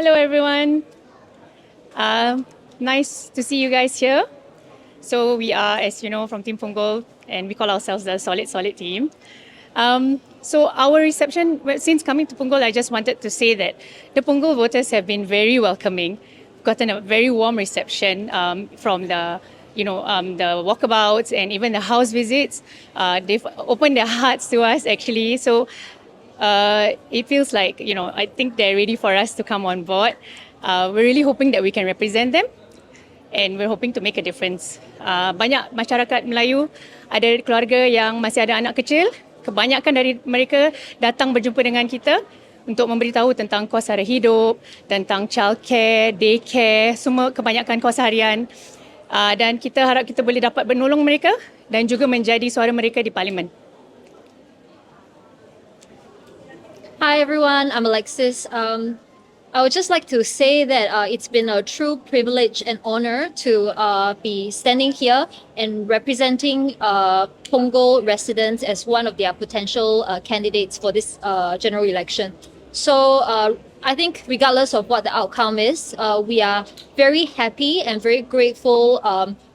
Hello, everyone. Nice to see you guys here. So we are, as you know, from Team Punggol, and we call ourselves the Solid team. So our reception, since coming to Punggol, I just wanted to say that the Punggol voters have been very welcoming, gotten a very warm reception from the walkabouts and even the house visits. They've opened their hearts to us actually. So it feels like, I think they're ready for us to come on board. We're really hoping that we can represent them and we're hoping to make a difference. Banyak masyarakat Melayu, ada keluarga yang masih ada anak kecil. Kebanyakan dari mereka datang berjumpa dengan kita untuk memberitahu tentang kos sara hidup, tentang childcare, daycare, semua kebanyakan kos harian. Dan kita harap kita boleh dapat menolong mereka dan juga menjadi suara mereka di Parlimen. Hi everyone, I'm Alexis. I would just like to say that it's been a true privilege and honor to be standing here and representing Punggol residents as one of their potential candidates for this general election. So I think regardless of what the outcome is, we are very happy and very grateful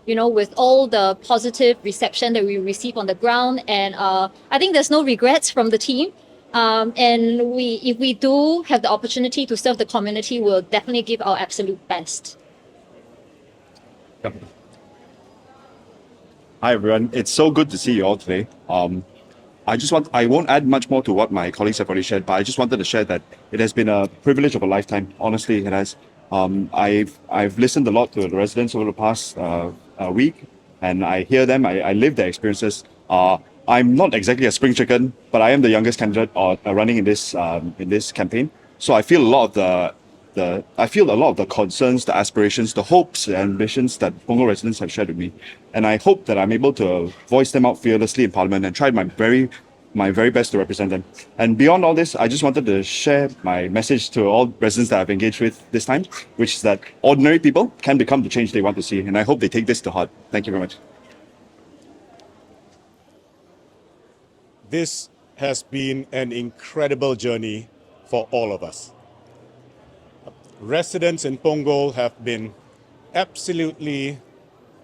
with all the positive reception that we receive on the ground. And I think there's no regrets from the team. And if we do have the opportunity to serve the community, we'll definitely give our absolute best. Yep. Hi everyone, it's so good to see you all today. I won't add much more to what my colleagues have already shared, but I just wanted to share that it has been a privilege of a lifetime. Honestly, it has. I've listened a lot to the residents over the past week, and I hear them. I live their experiences. I'm not exactly a spring chicken, but I am the youngest candidate running in this campaign. So I feel a lot of the concerns, the aspirations, the hopes, the ambitions that Punggol residents have shared with me, and I hope that I'm able to voice them out fearlessly in Parliament and try my very best to represent them. And beyond all this, I just wanted to share my message to all residents that I've engaged with this time, which is that ordinary people can become the change they want to see, and I hope they take this to heart. Thank you very much. This has been an incredible journey for all of us. Residents in Punggol have been absolutely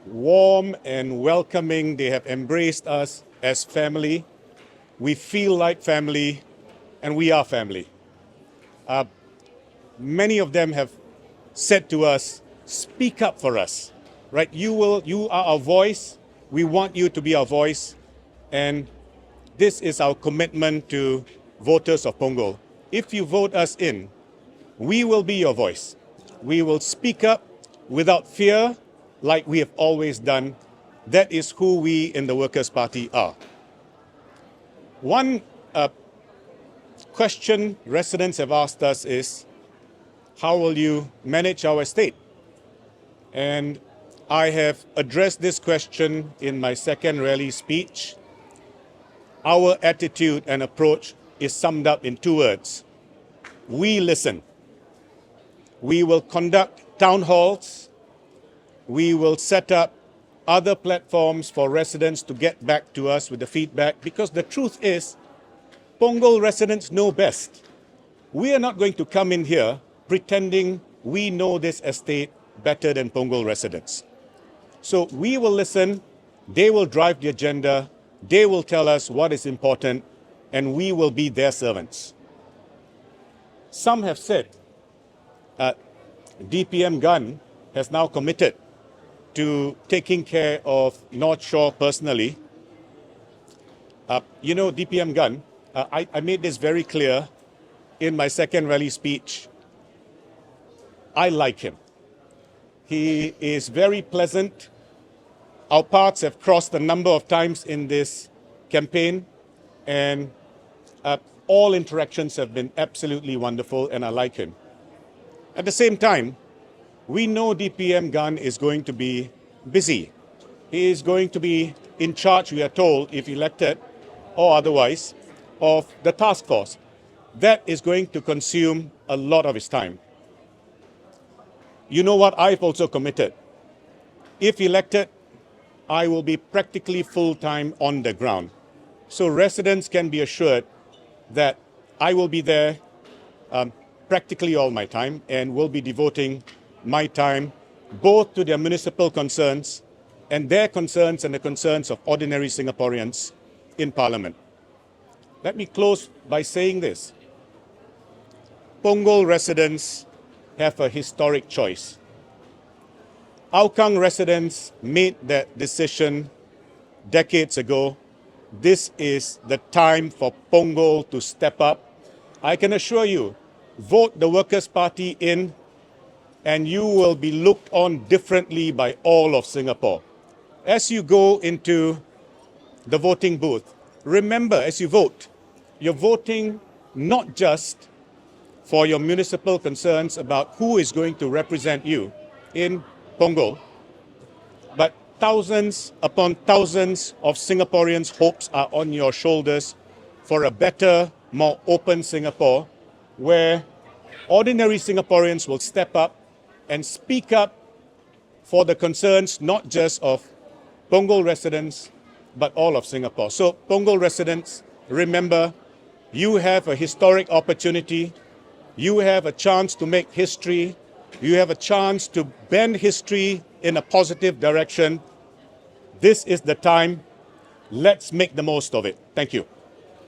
warm and welcoming. They have embraced us as family. We feel like family, and we are family. Many of them have said to us, speak up for us, right? You are our voice. We want you to be our voice. And this is our commitment to voters of Punggol. If you vote us in, we will be your voice. We will speak up without fear, like we have always done. That is who we in the Workers' Party are. One question residents have asked us is, how will you manage our estate? And I have addressed this question in my second rally speech. Our attitude and approach is summed up in 2 words. We listen. We will conduct town halls. We will set up other platforms for residents to get back to us with the feedback, because the truth is, Punggol residents know best. We are not going to come in here pretending we know this estate better than Punggol residents. So we will listen. They will drive the agenda. They will tell us what is important, and we will be their servants. Some have said DPM Gun has now committed to taking care of North Shore personally. DPM Gun, I made this very clear in my second rally speech. I like him. He is very pleasant. Our paths have crossed a number of times in this campaign, and all interactions have been absolutely wonderful, and I like him. At the same time, we know DPM Gun is going to be busy. He is going to be in charge, we are told, if elected or otherwise, of the task force. That is going to consume a lot of his time. You know what I've also committed? If elected, I will be practically full-time on the ground. So residents can be assured that I will be there practically all my time, and will be devoting my time both to their municipal concerns and their concerns and the concerns of ordinary Singaporeans in Parliament. Let me close by saying this. Punggol residents have a historic choice. Aukang residents made that decision decades ago. This is the time for Punggol to step up. I can assure you, vote the Workers' Party in and you will be looked on differently by all of Singapore. As you go into the voting booth, remember as you vote, you're voting not just for your municipal concerns about who is going to represent you in Punggol, but thousands upon thousands of Singaporeans' hopes are on your shoulders for a better, more open Singapore, where ordinary Singaporeans will step up and speak up for the concerns not just of Punggol residents, but all of Singapore. So, Punggol residents, remember, you have a historic opportunity. You have a chance to make history. You have a chance to bend history in a positive direction. This is the time. Let's make the most of it. Thank you.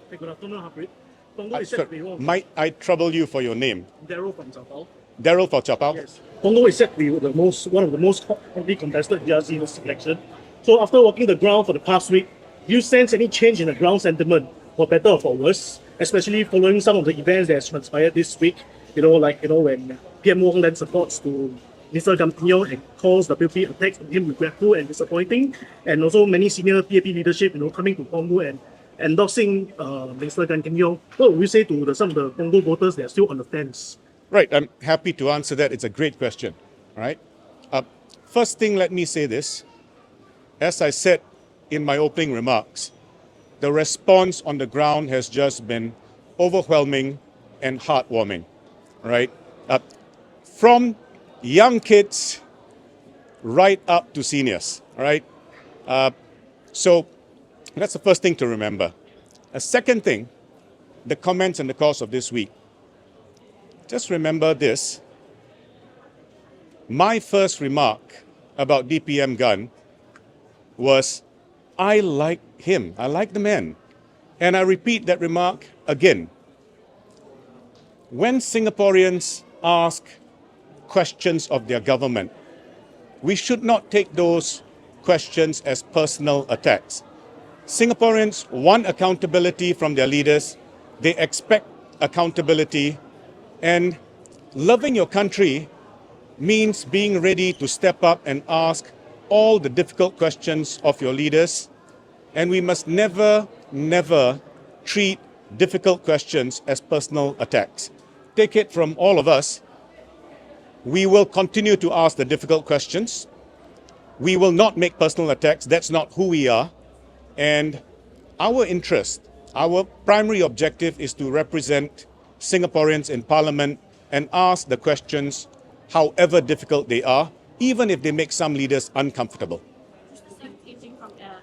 Hey, good afternoon, Harpreet. Punggol is set to be one of the- Might I trouble you for your name? Daryl from Zapao. Daryl for Chapao? Yes. Punggol is set to be one of the most hotly contested GRC in this election. So after walking the ground for the past week, do you sense any change in the ground sentiment, for better or for worse, especially following some of the events that has transpired this week? When PM Wong lends supports to Mr. Gamtinho and calls the PAP attacks on him regretful and disappointing, and also many senior PAP leadership, coming to Punggol and endorsing Mr. Gamtinho. What would you say to some of the Punggol voters that are still on the fence? Right, I'm happy to answer that. It's a great question. Right. First thing, let me say this. As I said in my opening remarks, the response on the ground has just been overwhelming and heartwarming. Right. From young kids right up to seniors. Right. So that's the first thing to remember. A second thing, the comments in the course of this week. Just remember this. My first remark about DPM Gun was, I like him. I like the man. And I repeat that remark again. When Singaporeans ask questions of their government, we should not take those questions as personal attacks. Singaporeans want accountability from their leaders. They expect accountability. And loving your country means being ready to step up and ask all the difficult questions of your leaders. And we must never, never treat difficult questions as personal attacks. Take it from all of us. We will continue to ask the difficult questions. We will not make personal attacks. That's not who we are. And our interest, our primary objective is to represent Singaporeans in Parliament and ask the questions, however difficult they are, even if they make some leaders uncomfortable.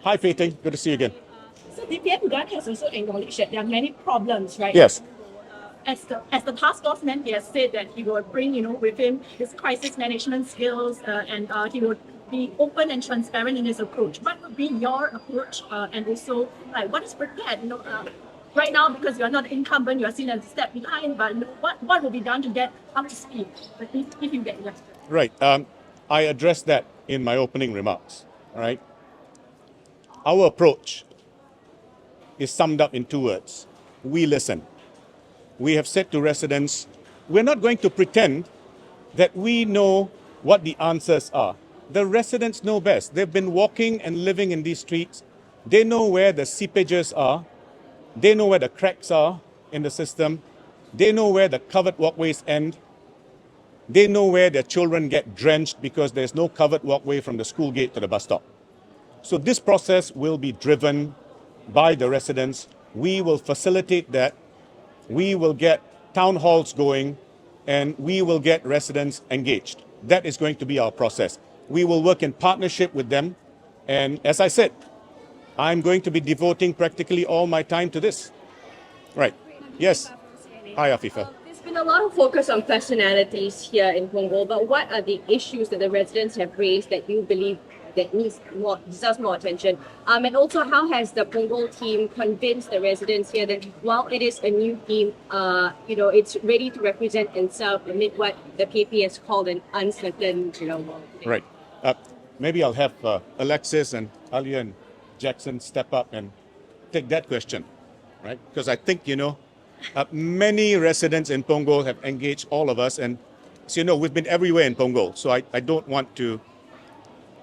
Hi, Pritam. Good to see you again. So DPM Gun has also acknowledged that there are many problems, right? Yes. As the task force man, he has said that he will bring, with him his crisis management skills, and he will be open and transparent in his approach. What would be your approach, and also what is prepared? Right now, because you are not incumbent, you are seen as a step behind. But what will be done to get up to speed if you get elected? Right. I addressed that in my opening remarks. All right. Our approach is summed up in 2 words. We listen. We have said to residents, we're not going to pretend that we know what the answers are. The residents know best. They've been walking and living in these streets. They know where the seepages are. They know where the cracks are in the system. They know where the covered walkways end. They know where their children get drenched because there's no covered walkway from the school gate to the bus stop. So this process will be driven by the residents. We will facilitate that. We will get town halls going, and we will get residents engaged. That is going to be our process. We will work in partnership with them. And as I said, I'm going to be devoting practically all my time to this. Right. Yes. Hi, Afifa. This been a lot of focus on personalities here in Punggol, but what are the issues that the residents have raised that you believe that deserves more attention? And also, how has the Punggol team convinced the residents here that while it is a new team, it's ready to represent itself amid what the PAP has called an uncertain, world today? Right. Maybe I'll have Alexis and Alia and Jackson step up and take that question, right? Because I think, many residents in Punggol have engaged all of us, and so, we've been everywhere in Punggol, so I don't want to,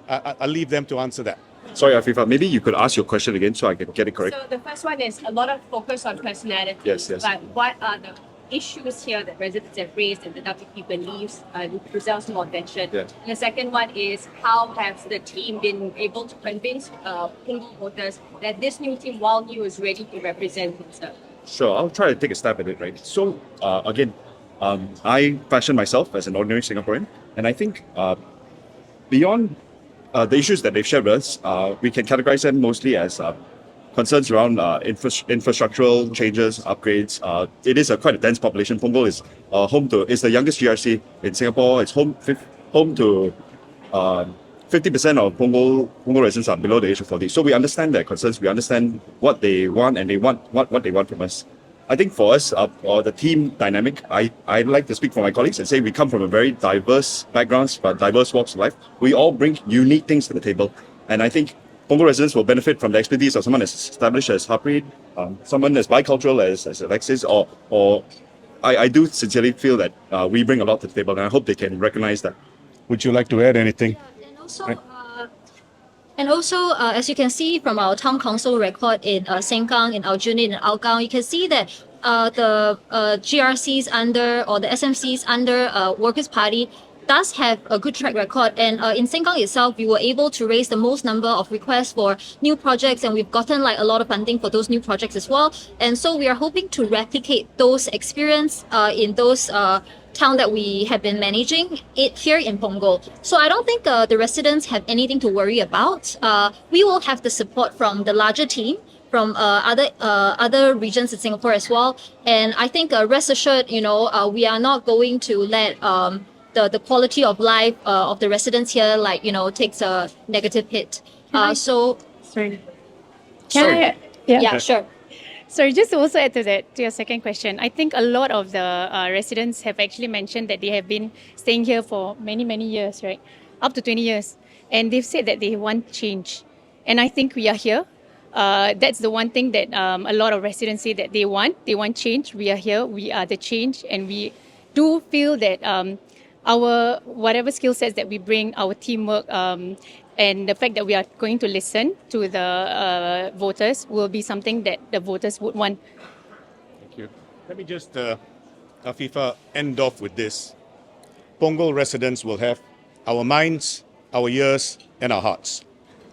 I'll leave them to answer that. Sorry, Afifa, maybe you could ask your question again so I can get it correct. So the first one is a lot of focus on personality. Yes. But what are the issues here that residents have raised and the WP believes deserves more attention? Yeah. And the second one is how has the team been able to convince Punggol voters that this new team, while new, is ready to represent itself? Sure, I'll try to take a stab at it, right? So, again, I fashion myself as an ordinary Singaporean, and I think beyond the issues that they've shared with us, we can categorize them mostly as concerns around infrastructural changes, upgrades. It is quite a dense population. Punggol is is the youngest GRC in Singapore. It's home to 50% of Punggol residents are below the age of 40. So we understand their concerns. We understand what they want, and they want what they want from us. I think for us, or the team dynamic, I'd like to speak for my colleagues and say we come from a very diverse backgrounds, but diverse walks of life. We all bring unique things to the table. And I think Punggol residents will benefit from the expertise of someone as established as Harpreet, someone as bicultural as Alexis, or I do sincerely feel that we bring a lot to the table, and I hope they can recognize that. Would you like to add anything? And also, as you can see from our town council record in Sengkang, in Aljunied, and Hougang, you can see that the GRCs or the SMCs under Workers' Party does have a good track record. And in Sengkang itself, we were able to raise the most number of requests for new projects, and we've gotten a lot of funding for those new projects as well. And so we are hoping to replicate those experience in those town that we have been managing it here in Punggol. So I don't think the residents have anything to worry about. We will have the support from the larger team, from other regions in Singapore as well. And I think rest assured, we are not going to let the quality of life of the residents here takes a negative hit. Sorry. Yeah, sure. Sorry, just to also add to that, to your second question, I think a lot of the residents have actually mentioned that they have been staying here for many, many years, right? Up to 20 years. And they've said that they want change. And I think we are here. That's the one thing that a lot of residents say that they want. They want change. We are here. We are the change. And we do feel that our whatever skill sets that we bring, our teamwork, and the fact that we are going to listen to the voters will be something that the voters would want. Thank you. Let me just, Afifa, end off with this. Punggol residents will have our minds, our ears, and our hearts.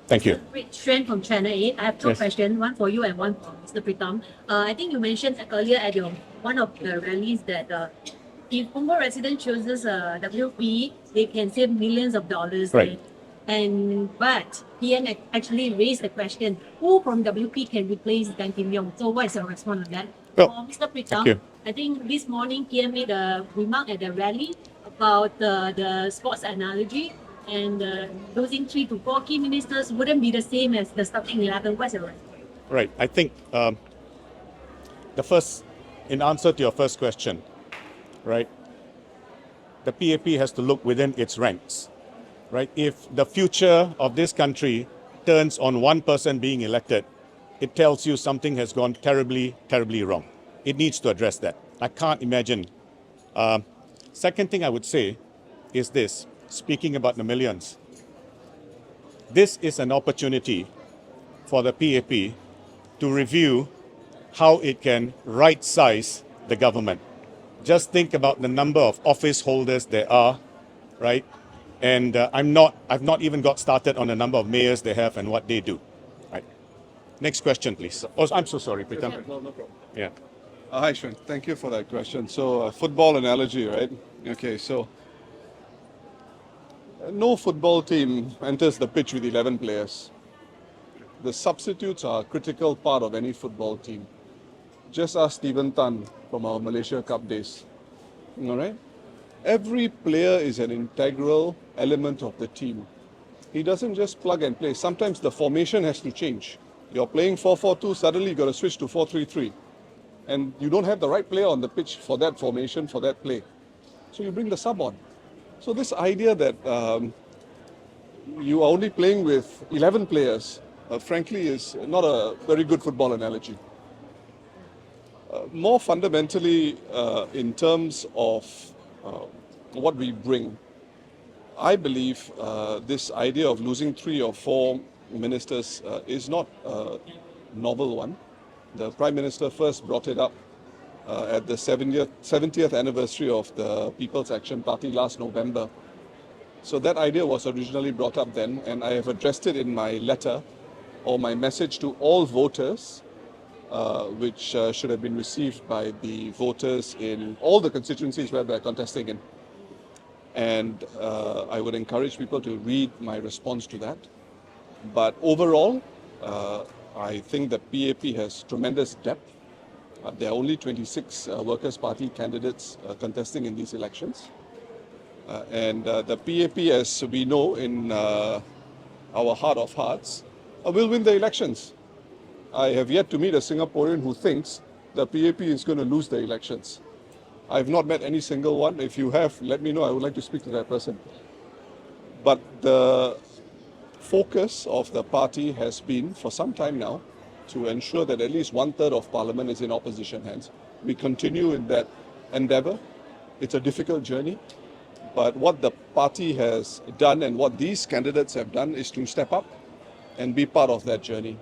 Thank you. Great strength from Channel 8. I have two Yes. questions, one for you and one for Mr. Pritam. I think you mentioned earlier at one of the rallies that if Punggol resident chooses WP, they can save millions of dollars. Right. But PN actually raised the question, who from WP can replace Dan Kim Yong? So what is your response on that? Well, For Mr. Pritam, thank you. I think this morning PM made a remark at the rally about the sports analogy, and losing 3 to 4 key ministers wouldn't be the same as the starting 11. What's your response? Right. I think in answer to your first question, right, the PAP has to look within its ranks, right? If the future of this country turns on one person being elected, it tells you something has gone terribly, terribly wrong. It needs to address that. I can't imagine. Second thing I would say is this, speaking about the millions. This is an opportunity for the PAP to review how it can right-size the government. Just think about the number of office holders there are, right? And I've not even got started on the number of mayors they have and what they do. Right. Next question, please. Oh, I'm so sorry, Pritam. No problem. Yeah. Hi, Shwen. Thank you for that question. So, football analogy, right? Okay, so no football team enters the pitch with 11 players. The substitutes are a critical part of any football team. Just ask Stephen Tan from our Malaysia Cup days. All right? Every player is an integral element of the team. He doesn't just plug and play. Sometimes the formation has to change. You're playing 4-4-2, suddenly you got to switch to 4-3-3. And you don't have the right player on the pitch for that formation, for that play. So you bring the sub on. So this idea that you are only playing with 11 players, frankly, is not a very good football analogy. More fundamentally, in terms of what we bring, I believe this idea of losing 3 or 4 ministers is not a novel one. The Prime Minister first brought it up at the 70th anniversary of the People's Action Party last November. So that idea was originally brought up then, and I have addressed it in my letter or my message to all voters, which should have been received by the voters in all the constituencies where they're contesting in. And I would encourage people to read my response to that. But overall, I think that PAP has tremendous depth. There are only 26 Workers' Party candidates contesting in these elections. And the PAP, as we know in our heart of hearts, will win the elections. I have yet to meet a Singaporean who thinks the PAP is going to lose the elections. I've not met any single one. If you have, let me know. I would like to speak to that person. But the focus of the party has been, for some time now, to ensure that at least 1/3 of parliament is in opposition hands. We continue in that endeavour. It's a difficult journey. But what the party has done and what these candidates have done is to step up and be part of that journey.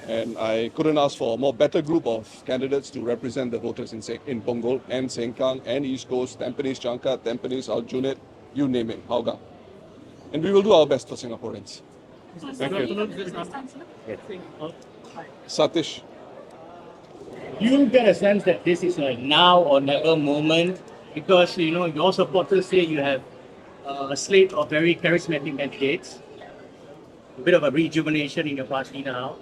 And I couldn't ask for a more better group of candidates to represent the voters in Punggol and Sengkang and East Coast, Tampines, Changkat, Tampines, Aljunied, you name it, Hougang. And we will do our best for Singaporeans. Thank you. Satish. You get a sense that this is a now or never moment because your supporters say you have a slate of very charismatic candidates, a bit of a rejuvenation in your party now.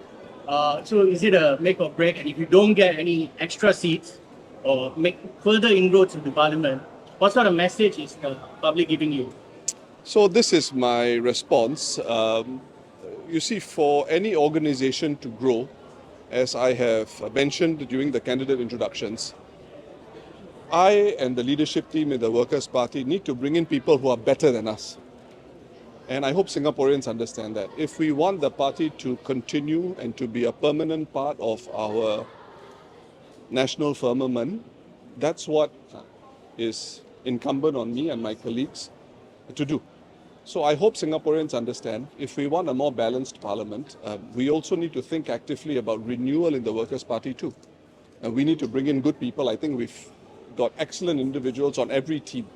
So is it a make or break? And if you don't get any extra seats or make further inroads into parliament, what sort of message is the public giving you? So this is my response. You see, for any organization to grow, as I have mentioned during the candidate introductions, I and the leadership team in the Workers' Party need to bring in people who are better than us. And I hope Singaporeans understand that. If we want the party to continue and to be a permanent part of our national firmament, that's what is incumbent on me and my colleagues to do. So I hope Singaporeans understand, if we want a more balanced parliament, we also need to think actively about renewal in the Workers' Party too. And we need to bring in good people. I think we've got excellent individuals on every team.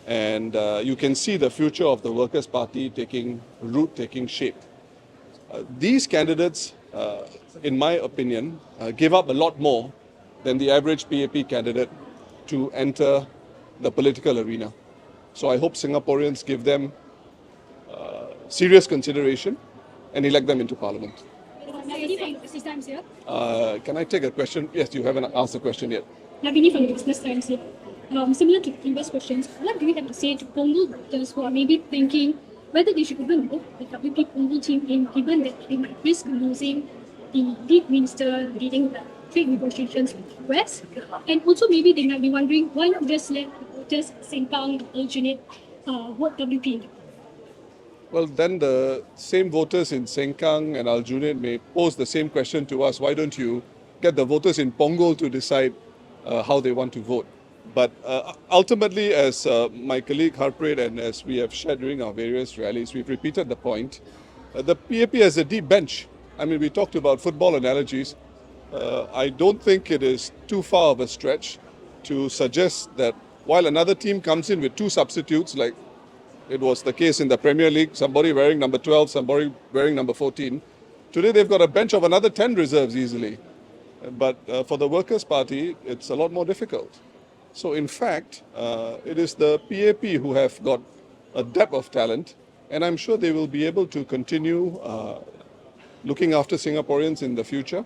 And you can see the future of the Workers' Party taking root, taking shape. These candidates, in my opinion, give up a lot more than the average PAP candidate to enter the political arena. So I hope Singaporeans give them serious consideration and elect them into parliament. Can I take a question? Yes, you haven't asked the question yet. Navini from Business Times here. Similar to previous questions, what do you have to say to Punggol voters who are maybe thinking whether they should even vote the WP Punggol team in, given that they might risk losing the lead minister leading the trade negotiations with the US? And also maybe they might be wondering why not just let the voters Sengkang, Aljunied vote WP? Well, then the same voters in Sengkang and Aljunied may pose the same question to us. Why don't you get the voters in Punggol to decide how they want to vote? But ultimately, as my colleague Harpreet and as we have shared during our various rallies, we've repeated the point. The PAP has a deep bench. I mean, we talked about football analogies. I don't think it is too far of a stretch to suggest that while another team comes in with 2 substitutes, like it was the case in the Premier League, somebody wearing number 12, somebody wearing number 14, today they've got a bench of another 10 reserves easily. But for the Workers' Party, it's a lot more difficult. So in fact, it is the PAP who have got a depth of talent, and I'm sure they will be able to continue looking after Singaporeans in the future.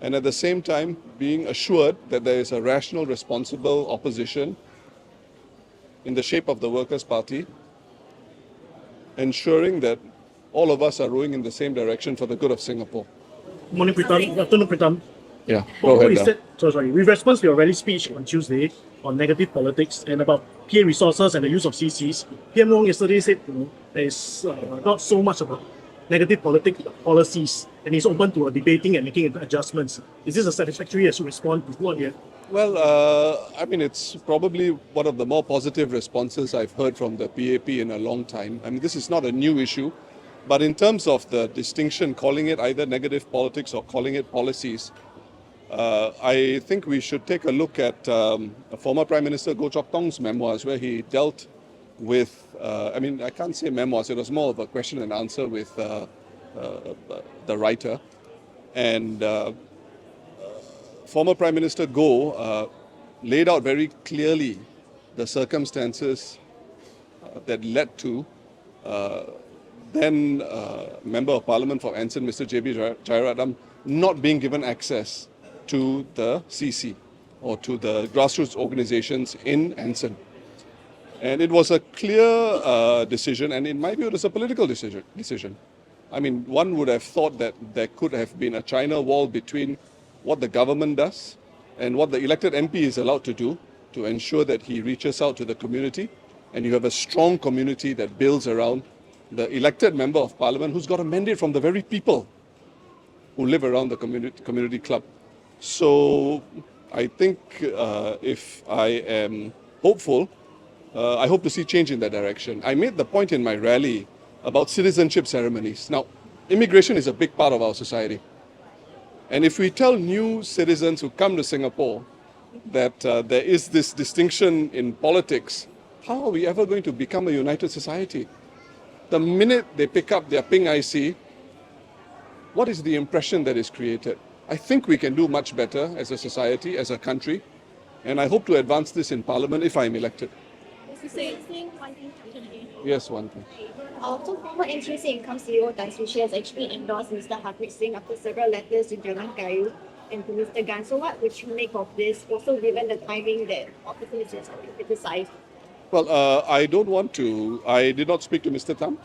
and at the same time being assured that there is a rational, responsible opposition in the shape of the Workers' Party, ensuring that all of us are rowing in the same direction for the good of Singapore. Morning, Pritam. Good afternoon, Pritam. Yeah, go What you ahead. said, sorry. With response to your rally speech on Tuesday on negative politics and about PA resources and the use of CCs, PM Wong yesterday said there is not so much about negative policies and he's open to debating and making adjustments. Is this a satisfactory response to what you have? Well, I mean, it's probably one of the more positive responses I've heard from the PAP in a long time. I mean, this is not a new issue, but in terms of the distinction, calling it either negative politics or calling it policies, I think we should take a look at former Prime Minister Goh Chok Tong's memoirs, where he dealt with, I mean, I can't say memoirs, it was more of a question and answer with the writer. And former Prime Minister Goh laid out very clearly the circumstances that led to then Member of Parliament for Anson, Mr. J.B. Jeyaretnam, not being given access to the CC or to the grassroots organizations in Anson. And it was a clear decision, and in my view, it was a political decision. I mean, one would have thought that there could have been a China wall between what the government does and what the elected MP is allowed to do to ensure that he reaches out to the community, and you have a strong community that builds around the elected member of parliament who's got a mandate from the very people who live around the community club. So I think if I am hopeful, I hope to see change in that direction. I made the point in my rally about citizenship ceremonies. Now, immigration is a big part of our society. And if we tell new citizens who come to Singapore that there is this distinction in politics, how are we ever going to become a united society? The minute they pick up their Ping IC, what is the impression that is created? I think we can do much better as a society, as a country, and I hope to advance this in Parliament if I am elected. Yes, one thing. So former NTUC Income CEO Tan Swie Shih has actually endorsed Mr. Harpreet Singh after several letters to Jalan Kayu and to Mr. Gan. So what would you make of this, also given the timing that opportunities have been criticised? Well, I did not speak to Mr. Tam.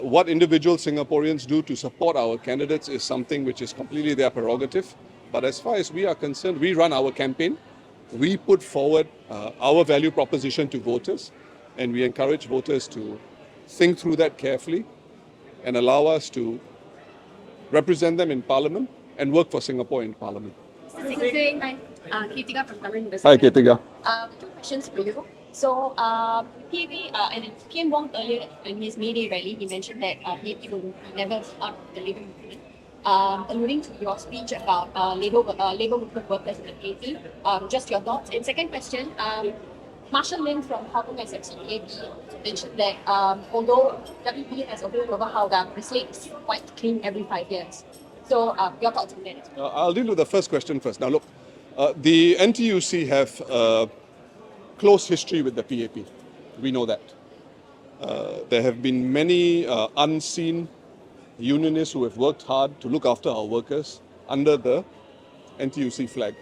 What individual Singaporeans do to support our candidates is something which is completely their prerogative. But as far as we are concerned, we run our campaign. We put forward our value proposition to voters, and we encourage voters to think through that carefully and allow us to represent them in Parliament and work for Singapore in Parliament. Ketika from Tamil University. Hi, Ketika. Two questions for you. So, and PM Wong earlier in his May Day rally, he mentioned that he will never out of the labour movement. Alluding to your speech about labour movement workers in the KT, just your thoughts. And second question, Marshall Lim from Hougang SFCAB mentioned that although WP has a hold over Hougang, the slate is quite clean every 5 years. So, your thoughts on that? I'll deal with the first question first. Now, look, the NTUC have close history with the PAP. We know that. There have been many unseen unionists who have worked hard to look after our workers under the NTUC flag.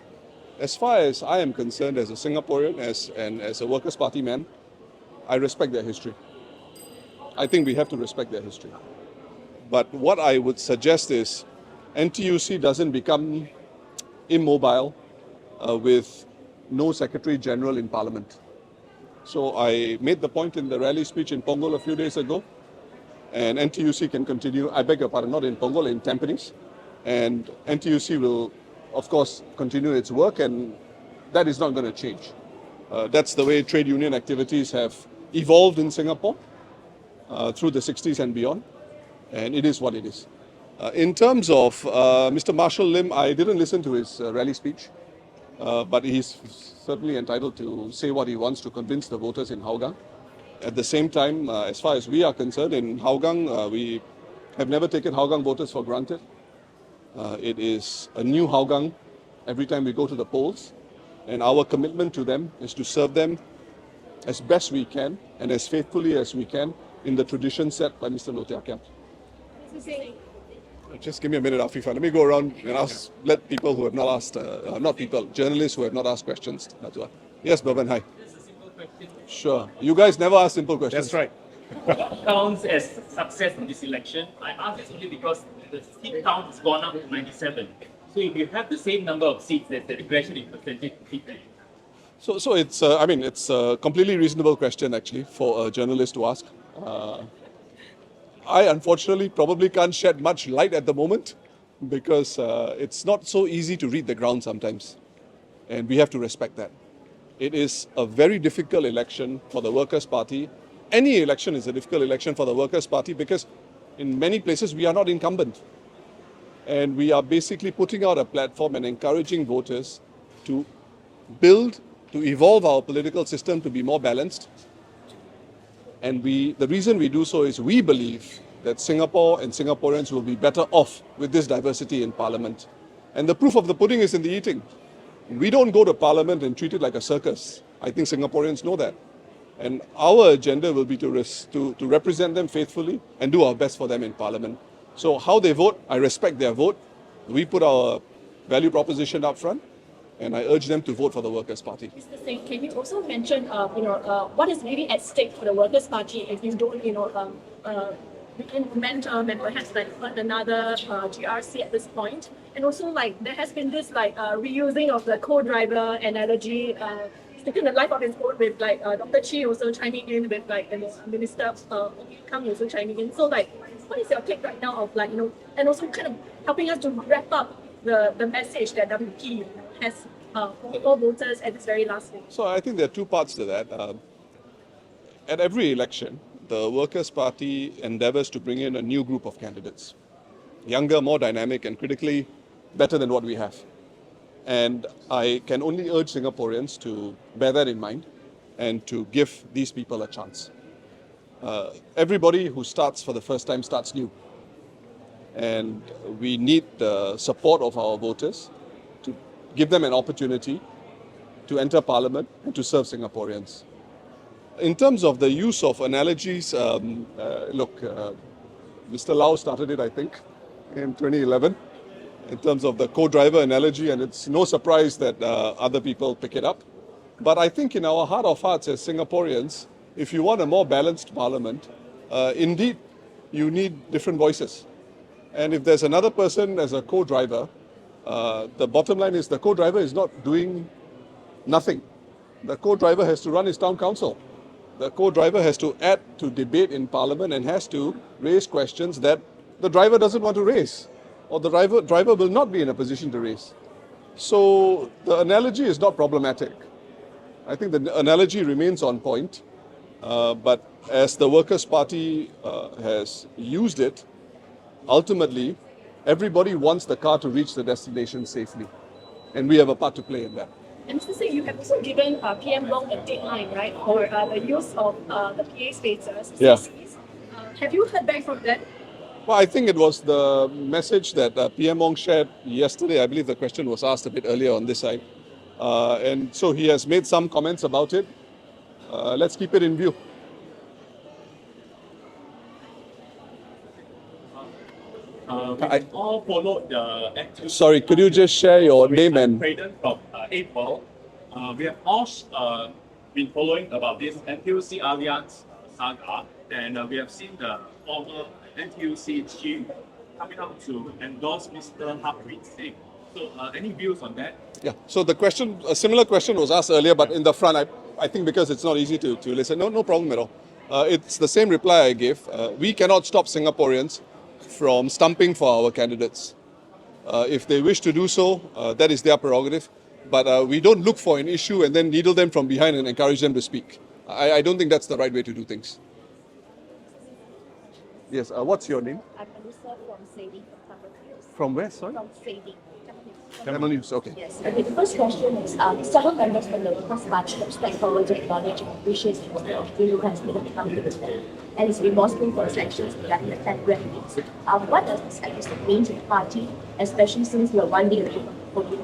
As far as I am concerned, as a Singaporean and as a Workers' Party man, I respect their history. I think we have to respect their history. But what I would suggest is NTUC doesn't become immobile with no Secretary General in Parliament. So I made the point in the rally speech in Punggol a few days ago, and NTUC can continue, I beg your pardon, not in Punggol, in Tampines. And NTUC will, of course, continue its work, and that is not going to change. That's the way trade union activities have evolved in Singapore through the 60s and beyond, and it is what it is. In terms of Mr. Marshall Lim, I didn't listen to his rally speech, but he's certainly entitled to say what he wants to convince the voters in Hougang. At the same time, as far as we are concerned, in Hougang, we have never taken Hougang voters for granted. It is a new Hougang every time we go to the polls, and our commitment to them is to serve them as best we can and as faithfully as we can in the tradition set by Mr. Loh Teow Kiam. Just give me a minute, Afifah. Let me go around and let people who have not asked, not people, journalists who have not asked questions. Yes, Bhavan, hi. Sure. You guys never ask simple questions. That's right. What counts as success in this election? I ask this only because the seat count has gone up to 97. So if you have the same number of seats, there's a regression in percentage of seats. So it's, it's a completely reasonable question actually for a journalist to ask. I unfortunately probably can't shed much light at the moment because it's not so easy to read the ground sometimes. And we have to respect that. It is a very difficult election for the Workers' Party. Any election is a difficult election for the Workers' Party because in many places we are not incumbent. And we are basically putting out a platform and encouraging voters to build, to evolve our political system to be more balanced. And the reason we do so is we believe that Singapore and Singaporeans will be better off with this diversity in Parliament. And the proof of the pudding is in the eating. We don't go to Parliament and treat it like a circus. I think Singaporeans know that. And our agenda will be to represent them faithfully and do our best for them in Parliament. So how they vote, I respect their vote. We put our value proposition up front, and I urge them to vote for the Workers' Party. Mr. Singh, can you also mention, what is really at stake for the Workers' Party if you don't, regain momentum and perhaps fund another GRC at this point? And also, there has been this reusing of the co-driver analogy, sticking the life of his own with Dr. Chi also chiming in with Minister Kang also chiming in. So what is your take right now of and also kind of helping us to wrap up the message that WP has for all voters at this very last week? So I think there are two parts to that. At every election, the Workers' Party endeavours to bring in a new group of candidates. Younger, more dynamic and critically better than what we have. And I can only urge Singaporeans to bear that in mind and to give these people a chance. Everybody who starts for the first time starts new. And we need the support of our voters to give them an opportunity to enter Parliament and to serve Singaporeans. In terms of the use of analogies, Mr. Lau started it, I think, in 2011, in terms of the co-driver analogy, and it's no surprise that other people pick it up. But I think in our heart of hearts as Singaporeans, if you want a more balanced Parliament, indeed, you need different voices. And if there's another person as a co-driver, the bottom line is the co-driver is not doing nothing. The co-driver has to run his town council. The co-driver has to add to debate in Parliament and has to raise questions that the driver doesn't want to raise, or the driver will not be in a position to raise. So the analogy is not problematic. I think the analogy remains on point, but as the Workers' Party has used it, ultimately, everybody wants the car to reach the destination safely, and we have a part to play in that. And Mr. Singh, you have also given PM Wong a deadline, right, for the use of the PA spaces, Yeah. CCs. Have you heard back from that? Well, I think it was the message that PM Wong shared yesterday. I believe the question was asked a bit earlier on this side. And so he has made some comments about it. Let's keep it in view. We all followed the activity. Sorry, could you just share your name and... Pritam from April. We have all been following about this NTUC Alliance saga, and we have seen the former NTUC chief coming out to endorse Mr. Harpreet Singh. So, any views on that? Yeah, so the question, a similar question was asked earlier, but in the front, I think because it's not easy to listen. No problem at all. It's the same reply I gave. We cannot stop Singaporeans from stumping for our candidates. If they wish to do so, that is their prerogative. But we don't look for an issue and then needle them from behind and encourage them to speak. I don't think that's the right way to do things. Yes, what's your name? I'm Melissa from Sadie from Tamil News. From where, sorry? From Sadie. Tamil News, okay. Yes. Okay, the first question is, several members from the Workers' Party have stepped forward to acknowledge and appreciate the work of Guru has been becoming and is remorseful for his actions regarding the 10 remedies. What does this actually mean to the party, especially since we are one day away from the podium?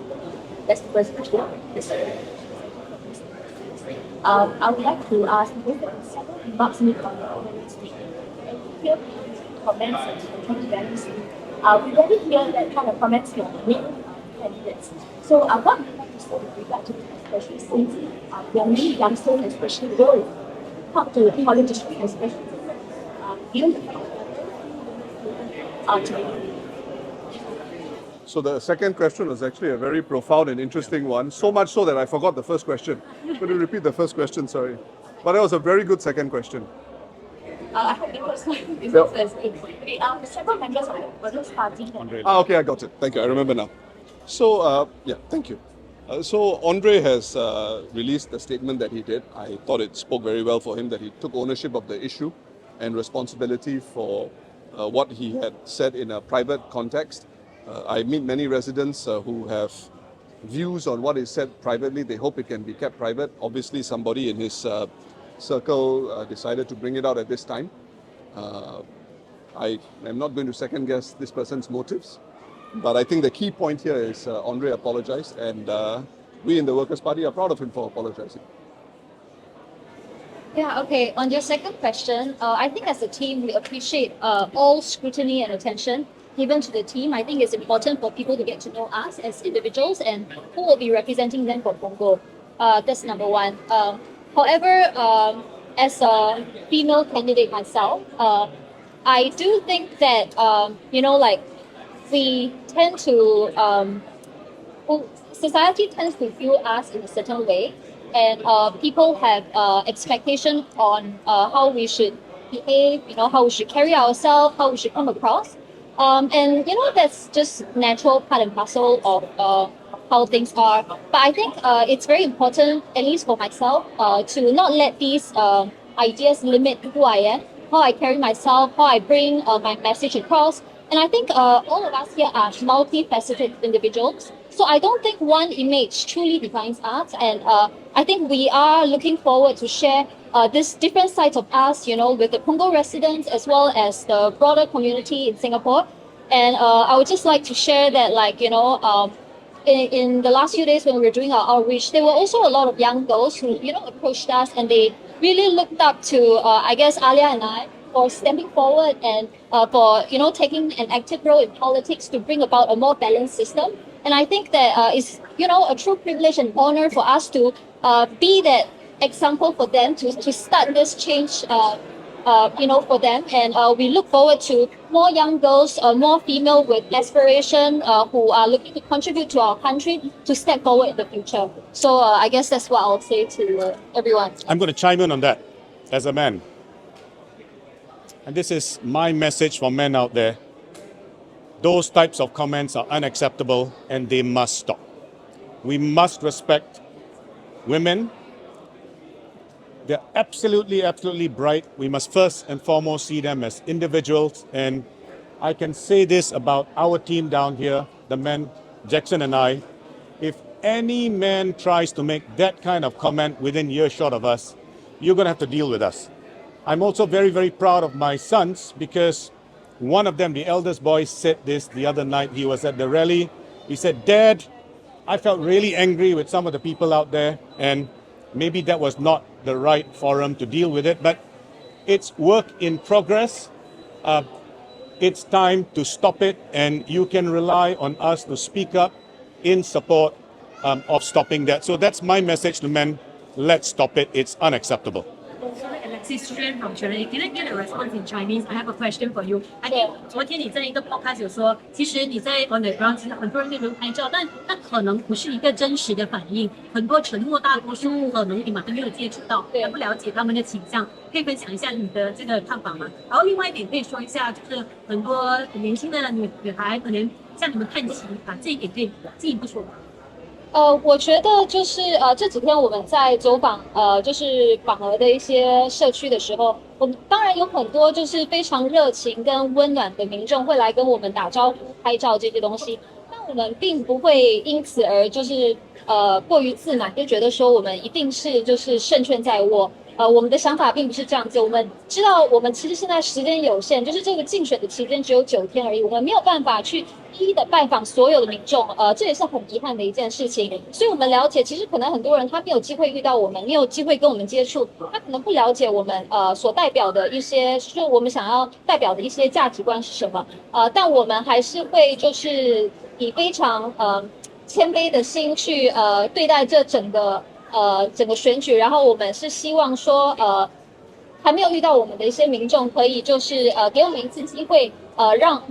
That's the first question. I would like to ask, with several remarks made on the overall statement, and here comments and contemporary We rarely hear that kind of comments from the main candidates. So what would you like to say with regard to this, especially since there are many youngsters, especially girls, come to the politicians, especially given the fact that So the second question was actually a very profound and interesting one, so much so that I forgot the first question. Could you repeat the first question? Sorry. But that was a very good second question. I hope the first one is also as good. Okay, several members of the Workers' Party. Okay, I got it. Thank you. I remember now. So, yeah, thank you. So Andre has released the statement that he did. I thought it spoke very well for him that he took ownership of the issue and responsibility for what he had said in a private context. I meet many residents who have views on what is said privately. They hope it can be kept private. Obviously, somebody in his circle decided to bring it out at this time. I am not going to second guess this person's motives, but I think the key point here is Andre apologized, and we in the Workers' Party are proud of him for apologizing. Yeah, okay. On your second question, I think as a team, we appreciate all scrutiny and attention given to the team. I think it's important for people to get to know us as individuals and who will be representing them for Punggol. That's number one. However, as a female candidate myself, I do think that, we tend to, society tends to view us in a certain way, and people have expectation on how we should behave, how we should carry ourselves, how we should come across. And that's just natural part and parcel of how things are. But I think it's very important, at least for myself, to not let these ideas limit who I am, how I carry myself, how I bring my message across. And I think all of us here are multifaceted individuals. So I don't think one image truly defines us. And I think we are looking forward to share this different sides of us, with the Punggol residents as well as the broader community in Singapore. And I would just like to share that, in the last few days when we were doing our outreach, there were also a lot of young girls who, approached us, and they really looked up to, Alia and I for stepping forward and for, taking an active role in politics to bring about a more balanced system. And I think that it's, a true privilege and honor for us to be that example for them, to start this change, for them. And we look forward to more young girls, more female with aspiration who are looking to contribute to our country to step forward in the future. So I guess that's what I'll say to everyone. I'm going to chime in on that as a man. And this is my message for men out there. Those types of comments are unacceptable and they must stop. We must respect women. They're absolutely, absolutely bright. We must first and foremost see them as individuals. And I can say this about our team down here, the men, Jackson and I. If any man tries to make that kind of comment within earshot of us, you're going to have to deal with us. I'm also very, very proud of my sons because one of them, the eldest boy, said this the other night. He was at the rally. He said, "Dad, I felt really angry with some of the people out there, and maybe that was not the right forum to deal with it, but it's work in progress. It's time to stop it, and you can rely on us to speak up in support of stopping that." So that's my message to men. Let's stop it. It's unacceptable. Alexis Dang from China. Can I get a response in Chinese? I have a question for you. I think 昨天你在一个 podcast 有说，其实你在 on the ground， 其实很多人在那边拍照，但那可能不是一个真实的反应。很多沉默大多数可能你们还没有接触到，还不了解他们的倾向。可以分享一下你的这个看法吗？然后另外一点可以说一下，就是很多年轻的女孩可能向你们看齐啊，这一点可以进一步说吗？我觉得就是这几天我们在走访就是榜鹅的一些社区的时候，我们当然有很多就是非常热情跟温暖的民众会来跟我们打招呼、拍照这些东西，但我们并不会因此而就是过于自满，就觉得说我们一定是就是胜券在握。我们的想法并不是这样子，我们知道我们其实现在时间有限，就是这个竞选的期间只有9天而已，我们没有办法去一一的拜访所有的民众，这也是很遗憾的一件事情。所以我们了解，其实可能很多人他没有机会遇到我们，没有机会跟我们接触，他可能不了解我们所代表的一些，就是我们想要代表的一些价值观是什么。但我们还是会就是以非常谦卑的心去对待这整个选举，然后我们是希望说还没有遇到我们的一些民众，可以就是给我们一次机会，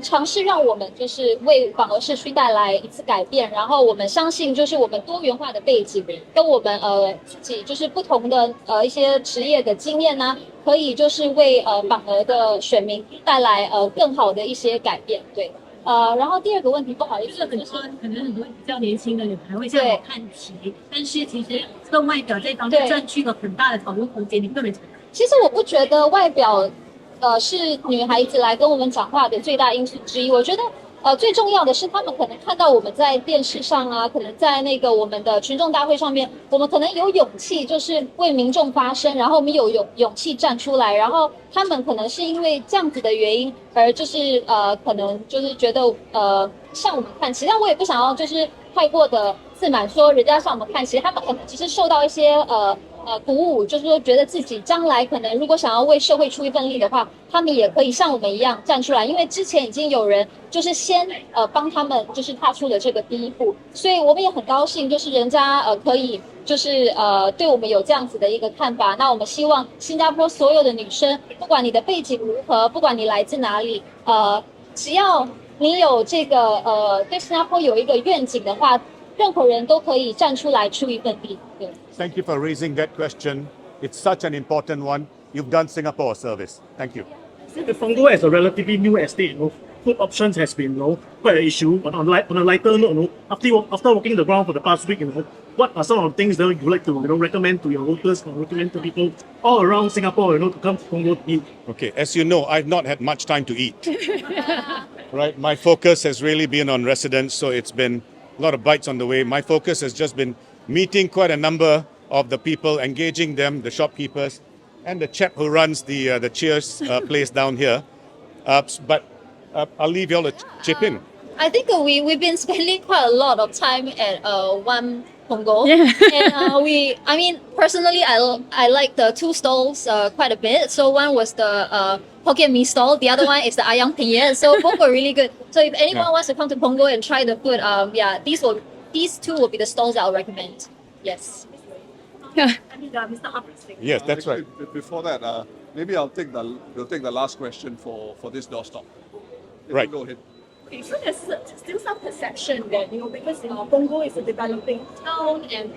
尝试让我们就是为访俄社区带来一次改变。然后我们相信，就是我们多元化的背景，跟我们自己就是不同的一些职业的经验呢，可以就是为访俄的选民带来更好的一些改变。对。然后第二个问题，不好意思，可能很多比较年轻的女孩会向我看齐，但是其实这个外表这方面占据了很大的讨论空间。你个人觉得？其实我不觉得外表是女孩子来跟我们讲话的最大因素之一。我觉得最重要的是，他们可能看到我们在电视上啊，可能在那个我们的群众大会上面，我们可能有勇气，就是为民众发声，然后我们有勇气站出来，然后他们可能是因为这样子的原因，而就是可能就是觉得向我们看齐。但我也不想要就是太过的自满，说人家向我们看齐，他们可能只是受到一些鼓舞，就是说觉得自己将来可能如果想要为社会出一份力的话，他们也可以像我们一样站出来，因为之前已经有人就是先帮他们就是踏出了这个第一步，所以我们也很高兴，就是人家可以就是对我们有这样子的一个看法。那我们希望新加坡所有的女生，不管你的背景如何，不管你来自哪里，只要你有这个对新加坡有一个愿景的话，任何人都可以站出来出一份力。对。Thank you for raising that question. It's such an important one. You've done Singapore a service. Thank you. Punggol as a relatively new estate, food options has been, quite an issue. But on a lighter note, after walking the ground for the past week, what are some of the things that you would like to, recommend to your voters or recommend to people all around Singapore, to come to Punggol to eat? Okay, as you know, I've not had much time to eat. Right, my focus has really been on residents, so it's been a lot of bites on the way. My focus has just been meeting quite a number of the people, engaging them, the shopkeepers, and the chap who runs the Cheers place down here. But I'll leave you all to chip in. I think we've been spending quite a lot of time at One Punggol. Yeah. And personally, I like the two stalls quite a bit. So one was the Hokkien Mee stall, the other one is the Ayam Penyet. So both were really good. So if anyone wants to come to Punggol and try the food, these two will be the stalls I'll recommend. Yes. Mr. Harpreet Singh. Yes, that's right. Before that, maybe we'll take the last question for this doorstop. Right. Go ahead. Okay, so there's still some perception that, because Punggol is a developing town and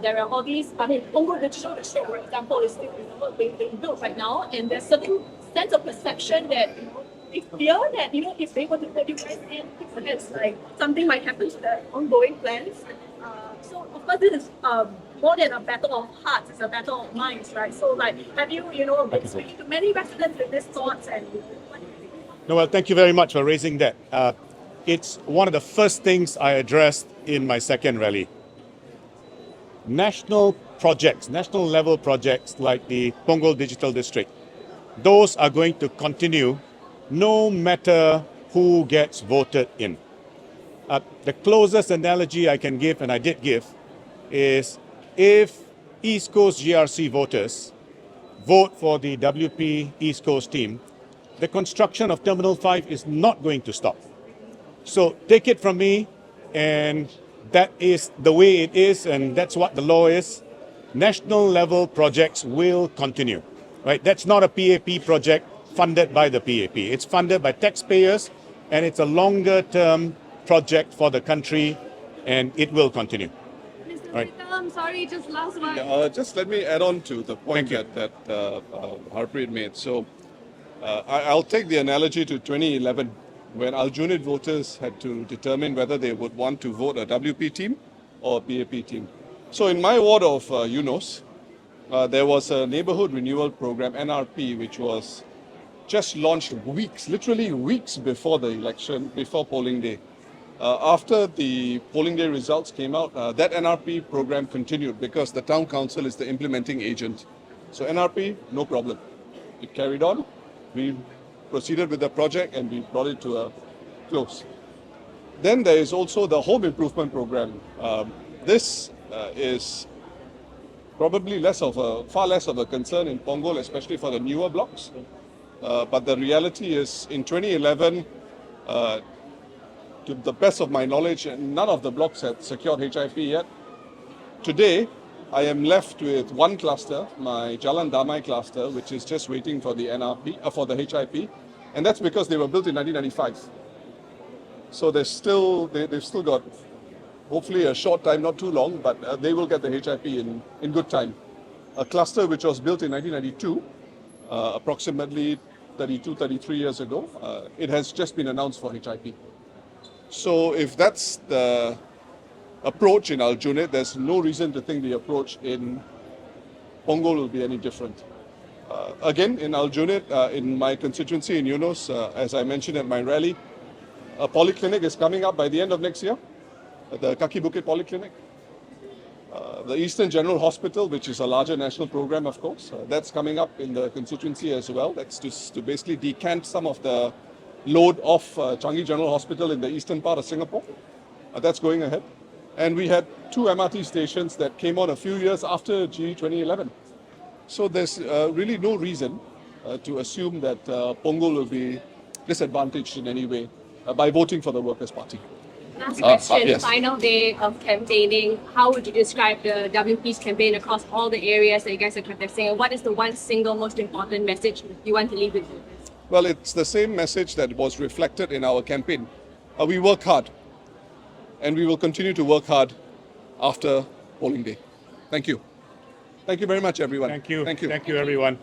there are all these, Punggol Digital District, for example, is still being built right now, and there's certain sense of perception that they fear that, if they were to put you guys in, perhaps something might happen to the ongoing plans. So of course this is more than a battle of hearts, it's a battle of minds, right? So have you, been speaking to many residents with these thoughts and what do you think? No, well, thank you very much for raising that. It's one of the first things I addressed in my second rally. National projects, national level projects like the Punggol Digital District, those are going to continue no matter who gets voted in. The closest analogy I can give, and I did give, is if East Coast GRC voters vote for the WP East Coast team, the construction of Terminal 5 is not going to stop. So take it from me, and that is the way it is, and that's what the law is. National level projects will continue, right? That's not a PAP project funded by the PAP. It's funded by taxpayers, and it's a longer term project for the country, and it will continue. Mr. Right. Pritam, sorry, just last one. Just let me add on to the point that Harpreet made. So I'll take the analogy to 2011 when Aljunied voters had to determine whether they would want to vote a WP team or a PAP team. So in my ward of Eunos, there was a neighborhood renewal program, NRP, which was just launched literally weeks before the election, before polling day. After the polling day results came out, that NRP program continued because the town council is the implementing agent. So NRP, no problem. It carried on. We proceeded with the project and we brought it to a close. Then there is also the home improvement program. This is probably far less of a concern in Punggol, especially for the newer blocks. But the reality is, in 2011, to the best of my knowledge, none of the blocks had secured HIP yet. Today, I am left with one cluster, my Jalan Damai cluster, which is just waiting for the NRP, for the HIP, and that's because they were built in 1995. So they've still got, hopefully a short time, not too long, but they will get the HIP in good time. A cluster which was built in 1992, approximately 32, 33 years ago, it has just been announced for HIP. So if that's the approach in Aljunied, there's no reason to think the approach in Punggol will be any different. Again, in Aljunied, in my constituency in Eunos, as I mentioned at my rally, a polyclinic is coming up by the end of next year, the Kaki Bukit Polyclinic. The Eastern General Hospital, which is a larger national program, of course, that's coming up in the constituency as well. That's to basically decant some of the load off Changi General Hospital in the eastern part of Singapore. That's going ahead. And we had 2 MRT stations that came on a few years after GE 2011. So there's really no reason to assume that Punggol will be disadvantaged in any way by voting for the Workers' Party. Last question, Yes. final day of campaigning. How would you describe the WP's campaign across all the areas that you guys are contesting? And what is the one single most important message you want to leave with you? Well, it's the same message that was reflected in our campaign. We work hard, and we will continue to work hard after polling day. Thank you. Thank you very much, everyone. Thank you. Thank you. Thank you, everyone.